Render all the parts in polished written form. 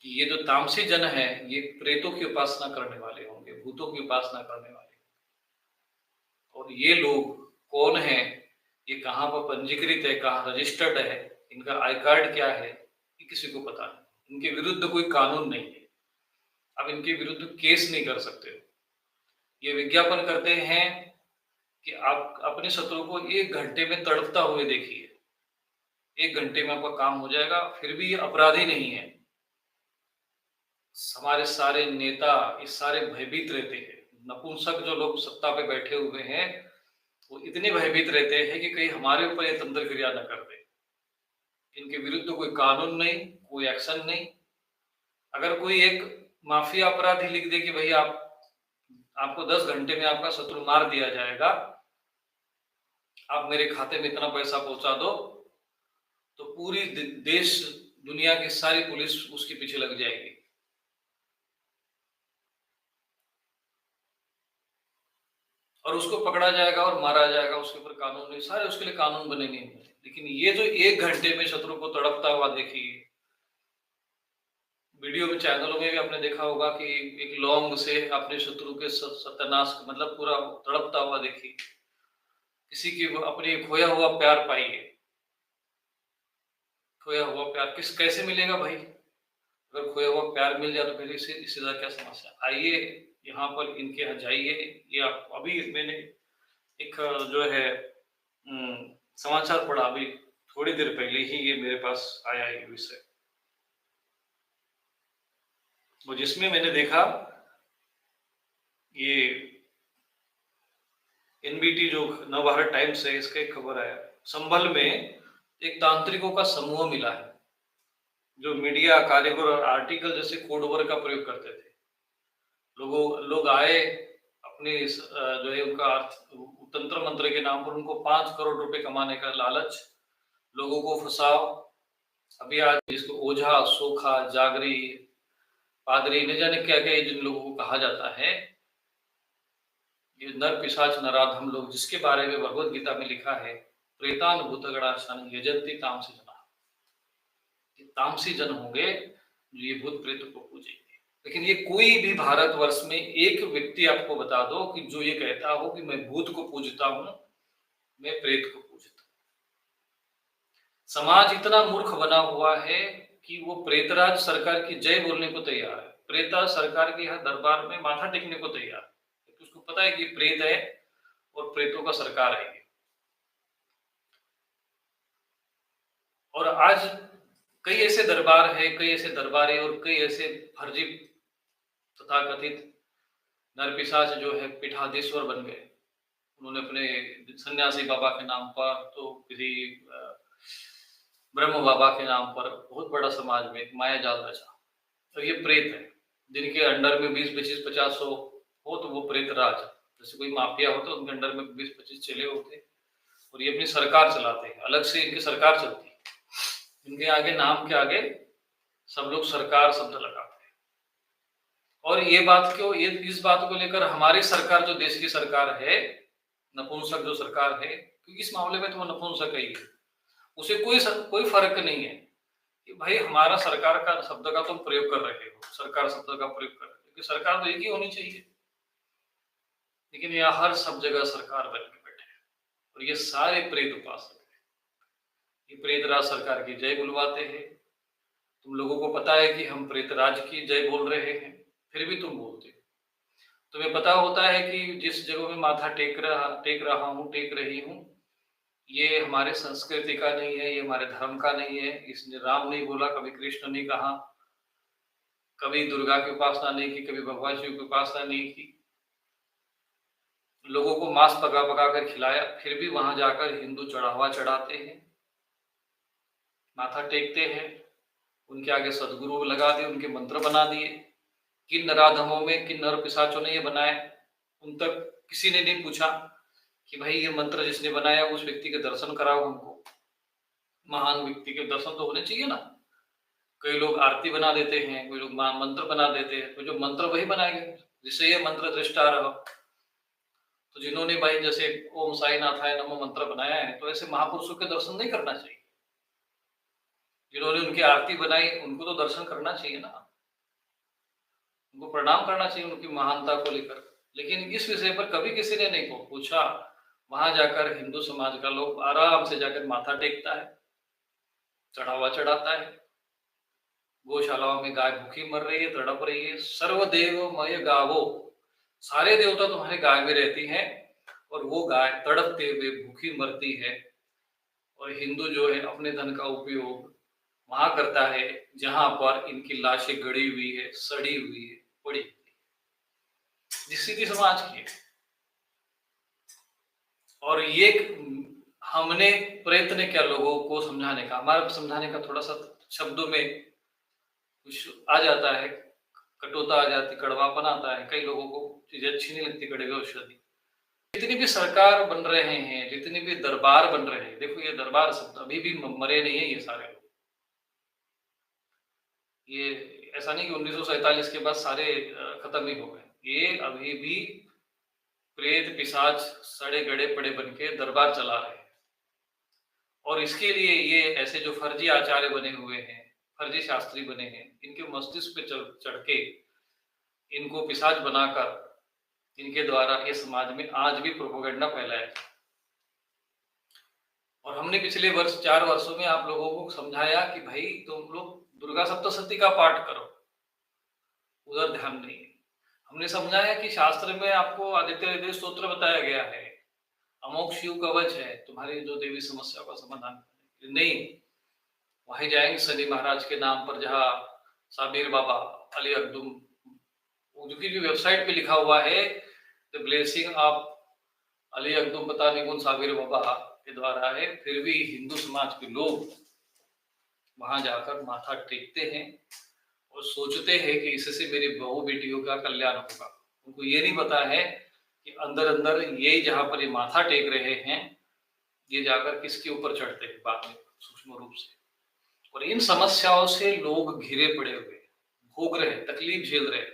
कि ये जो तामसी जन है, ये प्रेतों की उपासना करने वाले होंगे, भूतों की उपासना करने वाले। और ये लोग कौन हैं, ये कहाँ पर पंजीकृत है, कहाँ रजिस्टर्ड है, इनका आई कार्ड क्या है, ये किसी को पता नहीं। इनके विरुद्ध कोई कानून नहीं है, अब इनके विरुद्ध केस नहीं कर सकते हो। ये विज्ञापन करते हैं कि आप अपने शत्रु को 1 घंटे में तड़पता हुए देखिए, 1 घंटे में आपका काम हो जाएगा, फिर भी ये अपराधी नहीं है। हमारे सारे नेता ये सारे भयभीत रहते हैं। नपुंसक जो लोग सत्ता पे बैठे हुए हैं, वो इतने भयभीत रहते हैं कि कहीं हमारे ऊपर ये तंत्र क्रिया न कर दे। इनके विरुद्ध कोई कानून नहीं, कोई एक्शन नहीं। अगर कोई एक माफिया अपराधी लिख दे कि भाई आपको 10 घंटे में आपका शत्रु मार दिया जाएगा, आप मेरे खाते में इतना पैसा पहुंचा दो, तो पूरी देश दुनिया की सारी पुलिस उसके पीछे लग जाएगी। और उसको पकड़ा जाएगा और मारा जाएगा, उसके ऊपर कानून नहीं, सारे उसके लिए कानून बनेंगे। लेकिन ये जो 1 घंटे में शत्रु को तड़पता हुआ देखिए, वीडियो में चैनलों में भी आपने देखा होगा कि एक लौंग से अपने शत्रु के सत्यानाश मतलब पूरा तड़पता हुआ देखिए। किसी की अपनी खोया हुआ प्यार पाइए, खोया हुआ प्यार कैसे मिलेगा भाई? अगर खोया हुआ प्यार मिल जाए तो फिर इससे ज्यादा क्या समस्या। आइए यहाँ पर इनके यहाँ जाइए। ये आप अभी मैंने एक जो है समाचार पढ़ा अभी थोड़ी देर पहले ही, ये मेरे पास आया ये विषय, वो जिसमें मैंने देखा ये एनबीटी जो नवभारत टाइम्स है, इसका एक खबर आया, संभल में एक तांत्रिकों का समूह मिला है जो मीडिया कारीगर और आर्टिकल जैसे कोड वर्ड का प्रयोग करते थे। लोग आए अपने जो है उनका तंत्र मंत्र के नाम पर उनको 5 करोड़ रुपए कमाने का लालच, लोगों को फंसाओ। अभी आज जिसको ओझा, सोखा, जागरी, पादरी, न जाने क्या क्या जिन लोगों को कहा जाता है, ये नर पिशाच नराधम लोग, जिसके बारे में भगवत गीता में लिखा है, प्रेतान भूतगणाशान यजंती तामसी जना, तामसी जन होंगे जो ये भूत प्रेत को पूजेंगे। लेकिन ये कोई भी भारतवर्ष में एक व्यक्ति आपको बता दो कि जो ये कहता हो कि मैं भूत को पूजता हूं, मैं प्रेत को पूजता हूं। समाज इतना मूर्ख बना हुआ है कि वो प्रेतराज सरकार की जय बोलने को तैयार है, प्रेतराज सरकार के यहाँ दरबार में माथा टेकने को तैयार है, क्योंकि उसको पता है कि प्रेत है और प्रेतों का सरकार है। और आज कई ऐसे दरबार है, कई ऐसे दरबारी और कई ऐसे फर्जी तथाकथित नरपिशाच जो है पीठाधीश्वर बन गए। उन्होंने अपने सन्यासी बाबा के नाम पर, तो किसी ब्रह्म बाबा के नाम पर बहुत बड़ा समाज में एक माया जाल रचा। तो ये प्रेत है जिनके अंडर में 20, 25, 50 हो तो वो प्रेत राज, जैसे कोई माफिया हो तो उनके अंडर में 20, 25 चेले होते और ये अपनी सरकार चलाते हैं, अलग से इनकी सरकार चलती है। इनके आगे, नाम के आगे सब लोग सरकार शब्द लगाते हैं। और ये बात क्यों, ये इस बात को लेकर हमारी सरकार, जो देश की सरकार है, नपुंसक जो सरकार है, क्योंकि इस मामले में तो वो नपुंसक ही है, उसे कोई फर्क नहीं है कि भाई हमारा सरकार का शब्द का तुम प्रयोग कर रहे हो, सरकार शब्द का प्रयोग कर रहे हो, क्योंकि सरकार तो एक ही होनी चाहिए। लेकिन यहाँ हर सब जगह सरकार बन के बैठे हैं और ये सारे प्रेत उपासक है। ये प्रेतराज सरकार की जय बुलवाते हैं। तुम लोगों को पता है कि हम प्रेतराज की जय बोल रहे हैं, फिर भी तुम बोलते हो। तुम्हें पता होता है कि जिस जगह में माथा टेक रहा हूँ, टेक रही हूँ, ये हमारे संस्कृति का नहीं है, ये हमारे धर्म का नहीं है। इसने राम नहीं बोला, कभी कृष्ण नहीं कहा, कभी दुर्गा की उपासना नहीं की, कभी भगवान शिव की उपासना नहीं की। लोगों को मांस पका पका कर खिलाया, फिर भी वहां जाकर हिंदू चढ़ावा चढ़ाते हैं, माथा टेकते हैं, उनके आगे सदगुरु लगा दिए, उनके मंत्र बना दिए। किन नराधमों में, किन नर पिशाचों ने ये बनाए, उन तक किसी ने नहीं पूछा कि भाई ये मंत्र जिसने बनाया उस व्यक्ति के दर्शन कराओ हमको। महान व्यक्ति के दर्शन तो होने चाहिए ना। कई लोग आरती बना देते हैं, कोई लोग मंत्र बना देते हैं, तो जो मंत्र वही बनाएंगे जिससे ये मंत्र दृष्टा रहो। तो जिन्होंने भाई जैसे ओम साई नाथाय नमो मंत्र बनाया है, तो ऐसे महापुरुषों के दर्शन नहीं करना चाहिए। जिन्होंने उनकी आरती बनाई उनको तो दर्शन करना चाहिए ना। उनको प्रणाम करना चाहिए उनकी महानता को लेकर। लेकिन इस विषय पर कभी किसी ने नहीं पूछा। वहां जाकर हिंदू समाज का लोग आराम से जाकर माथा टेकता है, चढ़ावा चढ़ाता है। गौशालाओं में गाय भूखी मर रही है, तड़प रही है। सर्वदेव मय गावो, सारे देवता तुम्हारे गाय में रहती हैं और वो गाय तड़पते हुए भूखी मरती है। और हिंदू जो है अपने धन का उपयोग वहां करता है जहां पर इनकी लाशें गड़ी हुई है, सड़ी हुई है, पड़ी हुई है, जिस स्थिति समाज की है। और ये हमने प्रयत्न किया लोगों को समझाने का, हमारा समझाने का थोड़ा सा शब्दों में कुछ आ जाता है, कटुता आ जाती, कड़वापन आता है, कई लोगों को चीजें अच्छी नहीं लगती, कड़वी औषधि। जितनी भी सरकार बन रहे हैं, जितने भी दरबार बन रहे हैं, देखो ये दरबार शब्द अभी भी मरे नहीं है ये सारे लोग। ये ऐसा नहीं कि 1947 के बाद सारे खत्म ही हो गए, ये अभी भी प्रेत पिशाच सड़े गड़े पड़े बन के दरबार चला रहे हैं। और इसके लिए ये ऐसे जो फर्जी आचार्य बने हुए हैं, फर्जी शास्त्री बने हैं, इनके मस्तिष्क पे चढ़ के इनको पिशाच बनाकर इनके द्वारा ये समाज में आज भी प्रोपेगेंडा फैलाया। और हमने पिछले वर्ष 4 वर्षों में आप लोगों को समझाया कि भाई तुम लोग दुर्गा सप्तशती का पाठ करो, उधर ध्यान नहीं है। हमने समझाया कि शास्त्र में आपको आदित्य हृदय स्तोत्र बताया गया है, अमोघ शिव कवच है तुम्हारी जो देवी समस्या का समाधान नहीं। वहीं जाएंगे शनि महाराज के नाम पर, जहाँ साबिर बाबा अली अब्दुल, उनकी भी वेबसाइट पे लिखा हुआ है the blessing of Ali Abdul, पता नहीं कौन साबिर बाबा के द्वारा है, फिर भी हिंदू समाज के लोग वहां जाकर माथा टेकते हैं और सोचते हैं कि इससे मेरी बहू बेटियों का कल्याण होगा। उनको ये नहीं पता है कि अंदर अंदर ये जहां पर ये माथा टेक रहे हैं, ये जाकर किसके ऊपर चढ़ते हैं बाद में सूक्ष्म रूप से। और इन समस्याओं से लोग घिरे पड़े हुए, भोग रहे, तकलीफ झेल रहे।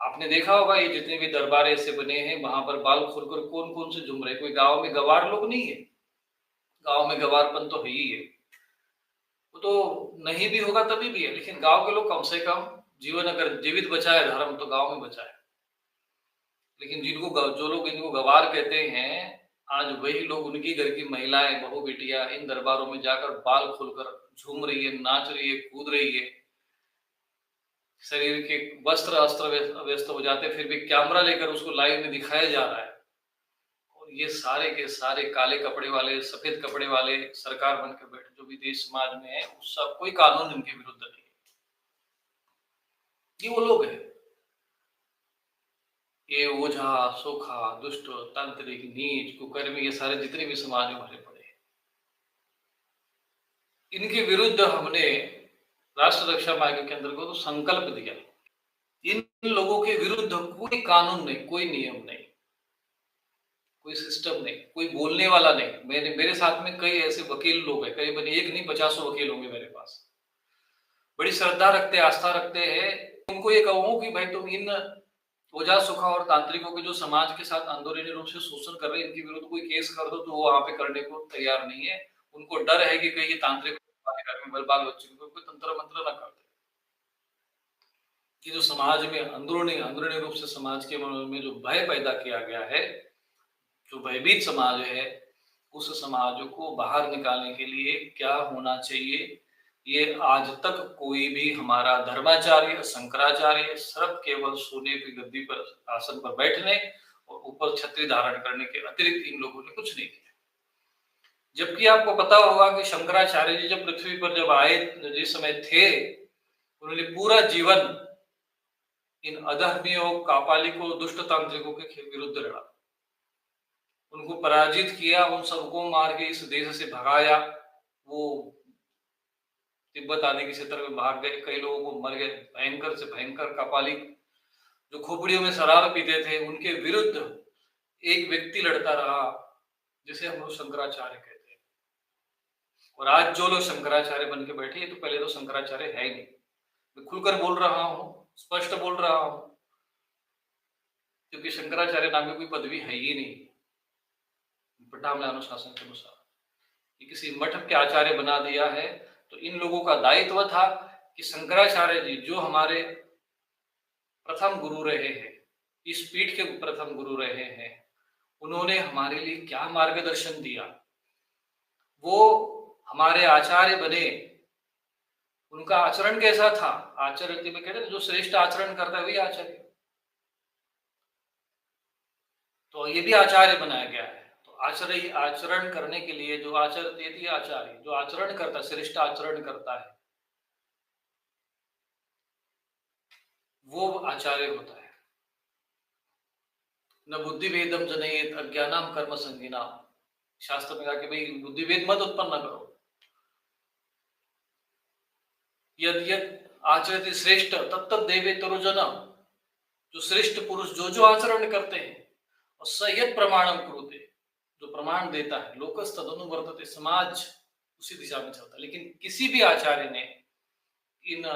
आपने देखा होगा ये जितने भी दरबार ऐसे बने हैं, वहां पर बाल खोलकर कौन कौन से झूम रहे। कोई गांव में गवार लोग नहीं है, गांव में गवारपन तो है ही है, वो तो नहीं भी होगा तभी भी है, लेकिन गांव के लोग कम से कम जीवन अगर जीवित बचा है धर्म तो गांव में बचा है। लेकिन जिनको जो लोग इनको गवार कहते हैं, आज वही लोग, उनकी घर की महिलाएं, बहू बेटियां इन दरबारों में जाकर बाल खोलकर झूम रही है, नाच रही है, कूद रही है, शरीर के वस्त्र अस्त्र व्यस्त हो जाते, फिर भी कैमरा लेकर उसको लाइव में दिखाया जा रहा है। और ये सारे के सारे काले कपड़े वाले, सफेद कपड़े वाले सरकार बनकर बैठे जो भी देश समाज में है, उस सब कोई कानून इनके विरुद्ध नहीं है। ये वो लोग हैं, ये ओझा, सोखा, दुष्ट, तांत्रिक, नीच, कुकर्मी, ये सारे जितने भी समाज में भरे पड़े हैं, इनके विरुद्ध हमने राष्ट्र रक्षा मार्ग के अंतर्गत तो संकल्प दिया। इन लोगों के विरुद्ध कोई कानून नहीं, कोई नियम नहीं, कोई सिस्टम नहीं, कोई बोलने वाला नहीं। मेरे साथ में कई ऐसे वकील लोग हैं, करीबन एक नहीं 50 वकील होंगे मेरे पास, बड़ी श्रद्धा रखते, आस्था रखते हैं। उनको ये कहूँ कि भाई तुम इन ओझा, सुखा और तांत्रिकों के जो समाज के साथ अंदरूनी रूप से शोषण कर रहे हैं, इनके विरुद्ध कोई केस कर दो तो वो वहां पे करने को तैयार नहीं है। उनको डर है कि कहीं तांत्रिक घर में बाल बच्चे को कोई तंत्र मंत्र न कर दे। कि जो समाज में अंदरूनी रूप से समाज के मन में जो भय पैदा किया गया है, जो भयभीत समाज है, उस समाज को बाहर निकालने के लिए क्या होना चाहिए, ये आज तक कोई भी हमारा धर्माचार्य, शंकराचार्य सिर्फ केवल सोने की गद्दी पर, आसन पर बैठने और ऊपर छत्री धारण करने के अतिरिक्त इन लोगों ने कुछ नहीं किया। जबकि आपको पता होगा कि शंकराचार्य जी जब पृथ्वी पर जब आए, जिस समय थे, उन्होंने पूरा जीवन इन अधर्मियों, कापालिकों, दुष्ट तांत्रिकों के विरुद्ध लड़ा, उनको पराजित किया, उन सबको मार के इस देश से भगाया। वो तिब्बत आदि के क्षेत्र में भाग गए, कई लोगों को मर गए, भयंकर से भयंकर कापालिक जो खोपड़ियों में शराब पीते थे, उनके विरुद्ध एक व्यक्ति लड़ता रहा, जिसे हम लोग शंकराचार्य कहते हैं। और आज जो लोग शंकराचार्य बन के बैठे, ये तो पहले तो शंकराचार्य है ही नहीं। मैं खुलकर बोल रहा हूँ, स्पष्ट बोल रहा हूँ, क्योंकि शंकराचार्य नाम की कोई पदवी है ही नहीं ब्राह्मण अनुशासन के अनुसार। ये किसी मठ के आचार्य बना दिया है। तो इन लोगों का दायित्व था कि शंकराचार्य जी जो हमारे प्रथम गुरु रहे हैं, इस पीठ के प्रथम गुरु रहे हैं, उन्होंने हमारे लिए क्या मार्गदर्शन दिया, वो हमारे आचार्य बने, उनका आचरण कैसा था। आचरण में कहते हैं जो श्रेष्ठ आचरण करता है वही आचार्य, तो ये भी आचार्य बनाया गया है। तो आचार्य आचरण करने के लिए जो आचार्य आचार्य जो आचरण करता है, श्रेष्ठ आचरण करता है, वो आचार्य होता है। न बुद्धि भेदम जनयेत अज्ञानम कर्म संगीना, शास्त्र में कहा कि भाई बुद्धि भेद मत उत्पन्न करो। यद यद आचरति श्रेष्ठ तत्त देवे तरुजन, जो श्रेष्ठ पुरुष जो जो आचरण करते हैं, और सयत प्रमाणम कुरुते, जो प्रमाण देता है, लोकस तदनुवर्तते, समाज उसी दिशा में चलता है। लेकिन किसी भी आचार्य ने इन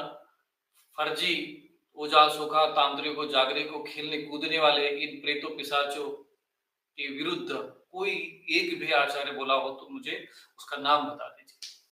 फर्जी ओजासों का, तांत्रिकों, जागरिकों, खेलने कूदने वाले इन प्रेतों पिशाचों के विरुद्ध कोई एक भी आचार्य बोला हो तो मुझे उसका नाम बता दीजिए।